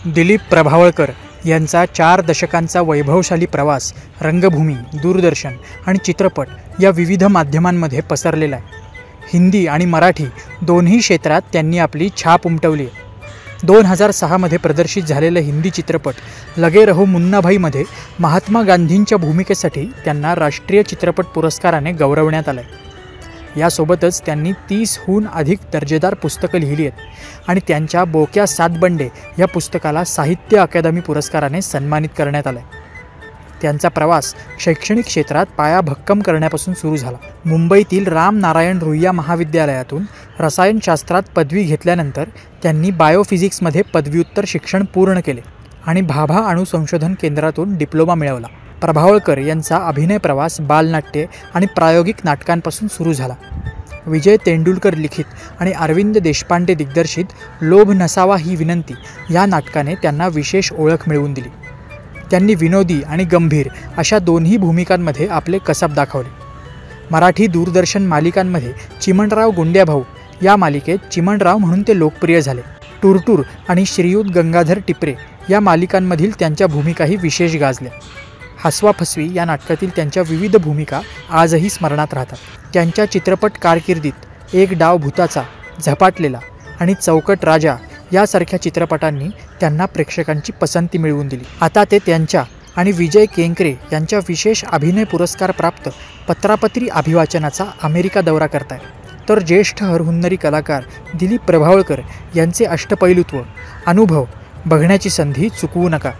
दिलीप प्रभावळकर यांचा 4 दशकांचा वैभवशाली प्रवास रंगभूमी, दूरदर्शन आणि चित्रपट या विविध माध्यमांमध्ये पसरलेला आहे. हिंदी आणि मराठी दोन्ही क्षेत्रात त्यांनी आपली छाप उमटवली आहे. 2006 मध्ये प्रदर्शित झालेला हिंदी चित्रपट लगे रहो मुन्नाभाईमध्ये महात्मा गांधींच्या भूमिकेसाठी त्यांना राष्ट्रीय चित्रपट पुरस्काराने गौरवण्यात आलं आहे. यासोबतच त्यांनी 30हून अधिक दर्जेदार पुस्तकं लिहिली आहेत आणि त्यांच्या बोक्या सात बंडे या पुस्तकाला साहित्य अकादमी पुरस्काराने सन्मानित करण्यात आलं आहे. त्यांचा प्रवास शैक्षणिक क्षेत्रात पाया भक्कम करण्यापासून सुरू झाला. मुंबईतील राम नारायण रुईया महाविद्यालयातून रसायनशास्त्रात पदवी घेतल्यानंतर त्यांनी बायोफिजिक्समध्ये पदव्युत्तर शिक्षण पूर्ण केले आणि भाभा अणु संशोधन केंद्रातून डिप्लोमा मिळवला. प्रभावळकर यांचा अभिनय प्रवास बालनाट्ये आणि प्रायोगिक नाटकांपासून सुरू झाला. विजय तेंडुलकर लिखित आणि अरविंद देशपांडे दिग्दर्शित लोभ नसावा ही विनंती या नाटकाने त्यांना विशेष ओळख मिळवून दिली. त्यांनी विनोदी आणि गंभीर अशा दोन्ही भूमिकांमध्ये आपले कसब दाखवले. मराठी दूरदर्शन मालिकांमध्ये चिमणराव गुंड्याभाऊ या मालिकेत चिमणराव म्हणून ते लोकप्रिय झाले. टूरटूर आणि श्रीयुत गंगाधर टिपरे या मालिकांमधील त्यांच्या भूमिकाही विशेष गाजल्या. हसवा फसवी या नाटकातील त्यांच्या विविध भूमिका आजही स्मरणात राहतात. त्यांच्या चित्रपट कारकिर्दीत एक डाव भूताचा, झपाटलेला आणि चौकट राजा यासारख्या चित्रपटांनी त्यांना प्रेक्षकांची पसंती मिळवून दिली. आता ते त्यांच्या आणि विजय केंकरे यांच्या विशेष अभिनय पुरस्कार प्राप्त पत्रापत्री अभिवाचनाचा अमेरिका दौरा करताय. तर ज्येष्ठ हरहुन्नरी कलाकार दिलीप प्रभावळकर यांचे अष्टपैलुत्व, अनुभव बघण्याची संधी चुकवू नका.